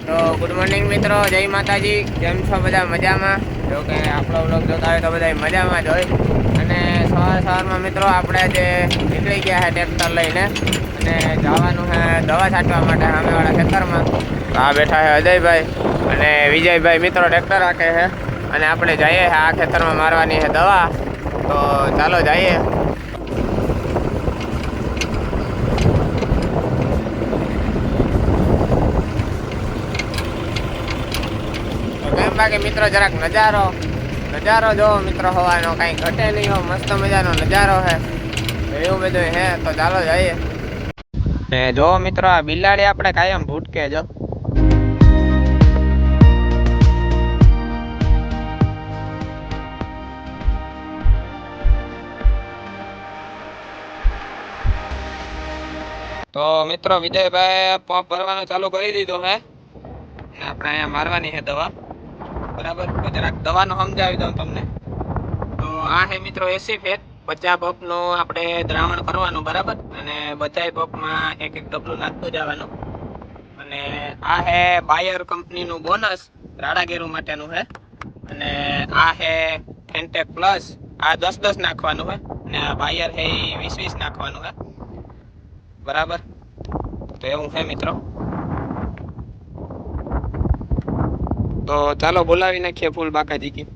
તો good morning મિત્રો, જય માતાજી. કેમ છો બધા? મજામાં? જો કે આપણો વ્લોગ જોતા હોય તો બધા મજામાં જ હોય. અને સવારમાં મિત્રો આપણે આજે નીકળી ગયા છે ટ્રેક્ટર લઈને અને જવાનું છે દવા છાંટવા માટે સામેવાળા ખેતરમાં. આ બેઠા છે અજયભાઈ અને વિજયભાઈ મિત્રો ટ્રેક્ટર રાખે છે અને આપણે જઈએ છીએ આ ખેતરમાં મારવાની છે દવા. તો ચાલો જઈએ. બાકી મિત્રો જરાક નજારો જોવો મિત્રો, હવાનો કાંઈ ઘટે નહીં હો, મસ્ત મજાનો નજારો છે, એવું બધું હે. તો ચાલો જઈએ. ને જો મિત્રો આ બિલાડી આપણે કાયમ ભૂટકે જો. તો મિત્રો વિજયભાઈ પંપ ભરવાનું ચાલુ કરી દીધું હે. આપણે અહીંયા મારવાની છે દવા, બરાબર. તો જરાક દવાનું સમજાવી દઉં તમને. તો આ છે મિત્રો 80 ફેટ 50 પંપનું આપણે દ્રાવણ કરવાનું, બરાબર. અને બધા પંપમાં એક ડબલું નાખતું જવાનું. અને આ છે બાયર કંપનીનું બોનસ રાડાગેરુ માટેનું છે. અને આ છે ફેન્ટેક પ્લસ, આ 10-10 નાખવાનું છે. અને આ બાયર છે એ 20-20 નાખવાનું છે, બરાબર. તો એવું છે મિત્રો. તો ચાલો બોલાવી નાખીએ ફૂલ બાકાજી.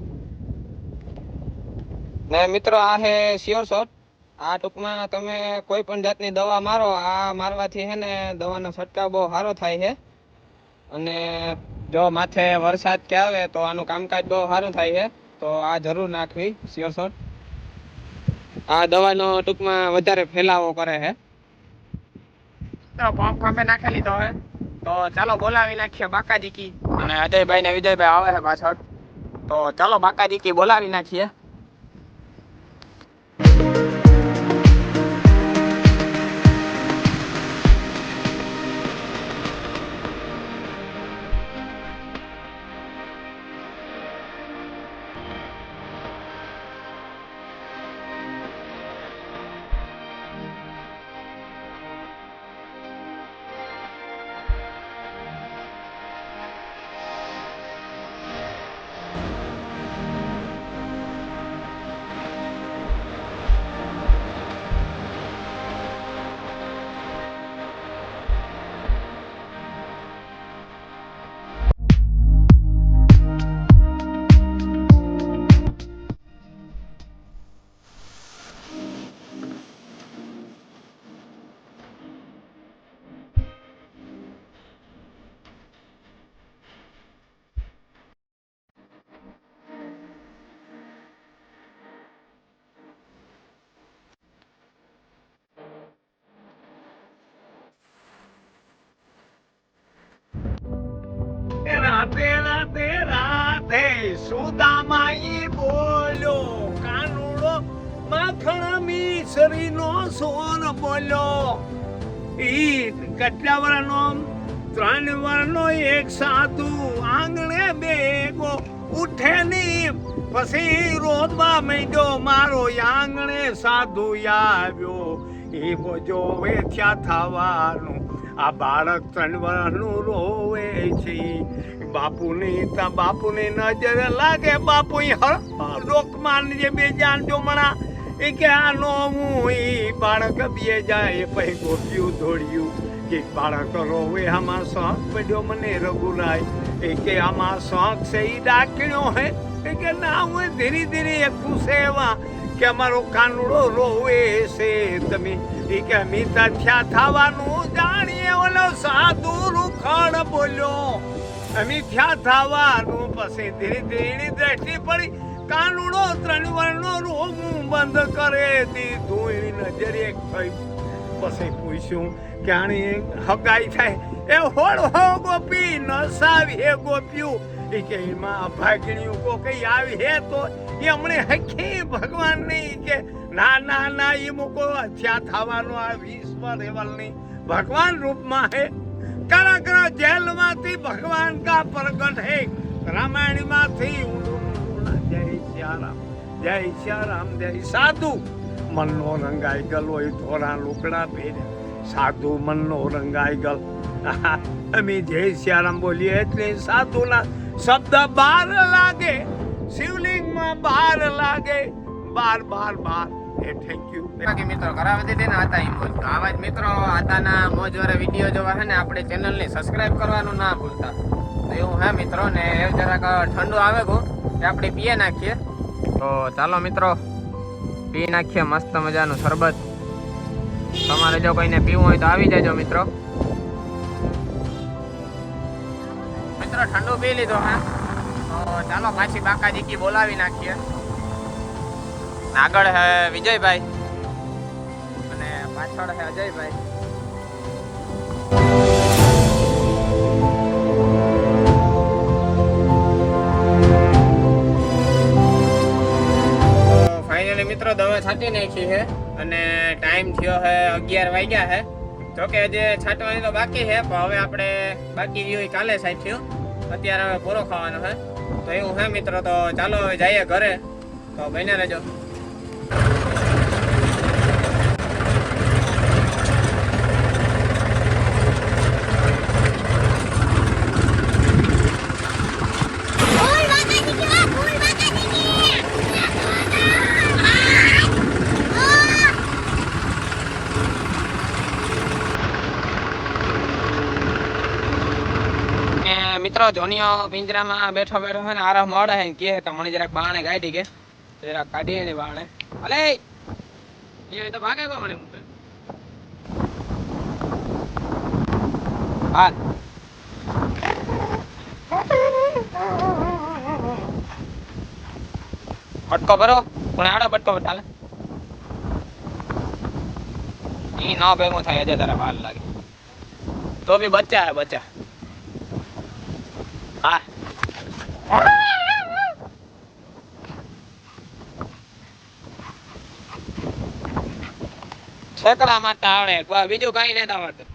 ને મિત્રો આ છે શ્યોર શોટ. આ ટૂંકમાં તમે કોઈ પણ જાતની દવા મારો, આ મારવાથી છે ને દવાનો છંટકાવ બહુ સારો થાય છે. અને જો માથે વરસાદ કે આવે તો આનું કામકાજ બહુ સારું થાય છે. તો આ જરૂર નાખવી શ્યોર શોટ. આ દવાનો ટૂંકમાં વધારે ફેલાવો કરે છે. તો પંપ અમે નાખી લીધો હે. તો ચાલો બોલાવી નાખીએ બાકાજી કી. અને અજયભાઈ ને વિજયભાઈ આવે છે પાછળ. તો ચાલો બાકાજી કી બોલાવી નાખીએ. સુદામાઈ બોલ્યો, કાનુડો માખણ મિસરી નો સોન બોલ્યો. ઈ કેટલા વર્ષનો? 3 વર્ષનો એક સાધુ આંગણે બેગો ઉઠે ની પછી રોદવા માંડ્યો, મારો આંગણે સાધુ આવ્યો. એ બોજો વેથ્યા થવાનું, આ બાળક 3 વર્ષનું રોવે છે. બાપુની નજર લાગે, બાપુ લોકમાન જે બે જાણ જો મણા એ કે આનો હું ઈ બાળક બે જાય પછી ગોપ્યું દોડ્યું કે બાળક રોવે આમાં શોખ પડ્યો મને રઘુરાય. એ કે આમાં શોખ છે ઈ ડાકણ્યો હે. એ કે ના, હું ધીરે ધીરે એકું સેવા કે અમારો કાનુડો રોવે છે તમે. એ કે મીતા થયા થવાનું જાણીએ. ઓલો સાધુ રૂખડ બોલ્યો, અમે થયા થવાનું. પછી ધીરે ધીરે એની દ્રષ્ટિ પડી, કાનુડો 3 વર્ષનો રોવું બંધ કરે દીધું. એની નજર એક થઈ. પછી પૂછ્યું કે આની હગાઈ થાય એ હોળ હો ગોપી નસાવી હે ગોપ્યું. એ કે એમાં ભાગણ્યું કો કઈ આવી હે તો એ હમણે હખી ભગવાન નહીં કે ના ના ના, એ મૂકો થયા થવાનો આ 20 વર્ષ રેવલ નહીં ભગવાન રૂપમાં હે. કરા જેલમાંથી ભગવાન કા પ્રગટ હે. રામાયણ માંથી જય સિયારામ, જય સિયારામ, જય સાધુ. મનનો રંગાઈ ગલો એ ધોરા લુકડા પહેર્યા. સાધુ મનનો રંગાઈ ગલ અમે જય સિયારામ બોલીએ એટલે સાધુના શબ્દ બાર લાગે, શિવલિંગમાં બાર લાગે, બાર બાર બાર. એ થેન્ક યુ. બાકી મિત્રો કરાવી દીધી ને આતા મોજ. તો આવા જ મિત્રો આતાના મોજ વાળા વિડીયો જોવા છે ને આપણે ચેનલને સબસ્ક્રાઇબ કરવાનું ના ભૂલતા. તો એવું હે મિત્રો, ને એવું જરાક ઠંડુ આવે ગો એ આપણે પીએ નાખીએ. તો ચાલો મિત્રો પી નાખીએ મસ્ત મજાનું શરબત. તમારે જો કોઈને પીવું હોય તો આવી જજો મિત્રો. મિત્રો ઠંડુ પી લીધો હે, તો ચાલો પાછી બાકાજીકી બોલાવી નાખીએ. આગળ હે વિજયભાઈ અને પાછળ હે અજયભાઈ. ફાઇનલી મિત્રો દવા છાંટી નાખી છે અને ટાઈમ થયો છે 11 વાગ્યા છે. જોકે હજી છાંટવાની તો બાકી છે, પણ હવે આપણે બાકી રહ્યું કાલે છાંટ્યું, અત્યારે હવે પૂરો ખાવાનો છે. તો એવું છે મિત્રો, તો ચાલો હવે જઈએ ઘરે. તો બને રહેજો. મિત્રો જોનિયો પિંજરામાં બેઠો બેઠો છે ને આરામ મળે છે, કે તમને જરાક બાણે કાઢી કે જરાક કાઢીએ ને બાણે. અલે એ તો ભાગે કો મને હા બટકો ભરો પણ આડો બટકો ચાલે. ઈ ન ભેગું થાય હજે તારા વાર લાગે તો બી બચ્ચા હે બચ્ચા. હા છેકડા મારતા આવડે, બીજું કઈ નથી આવડતું.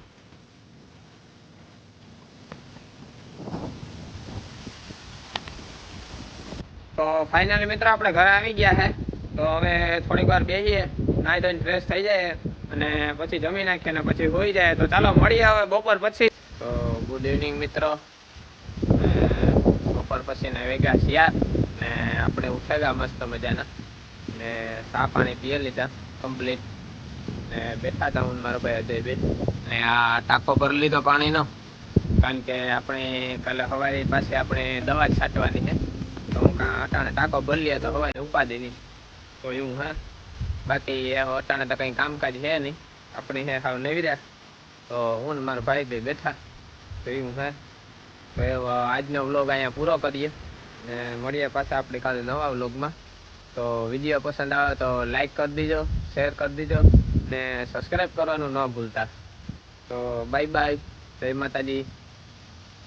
તો ફાઇનલી મિત્રો આપણે ઘરે આવી ગયા છે. તો હવે થોડીક વાર બેસીએ, નાઈ ધોઈને ફ્રેશ થઈ જાય અને પછી જમી નાખીએ ને પછી હોઈ જાય. તો ચાલો મળીએ હવે બપોર પછી. તો ગુડ ઇવનિંગ મિત્રો. બપોર પછી ને વેગા શિયાર ને આપણે ઉઠેગા મસ્ત મજાના ને ચા પાણી પીએ લીધા કમ્પ્લીટ ને બેઠા હતા હું મારો ભાઈ અજયભાઈ. ને આ ટાંકો ભરી લીધો પાણીનો, કારણ કે આપણે કાલે સવારે પાસે આપણે દવા જ છાંટવાની છે. તો હું અટાણે ટાંકો ભરી લે તો સવારે ઉપાધિ નહીં. તો એવું હે, બાકી અટાણે તો કંઈ કામકાજ છે નહીં, આપણી હે હાવ નવી. તો હું ને મારો ભાઈ ભાઈ બેઠા. તો એવું હે. તો આજનો વ્લોગ અહીંયા પૂરો કરીએ ને મળીએ પાછા આપણે કાલે નવા વ્લોગમાં. તો વિડીયો પસંદ આવે તો લાઈક કરી દીજો, શેર કરી દીજો ને સબસ્ક્રાઈબ કરવાનું ન ભૂલતા. તો બાય બાય, જય માતાજી.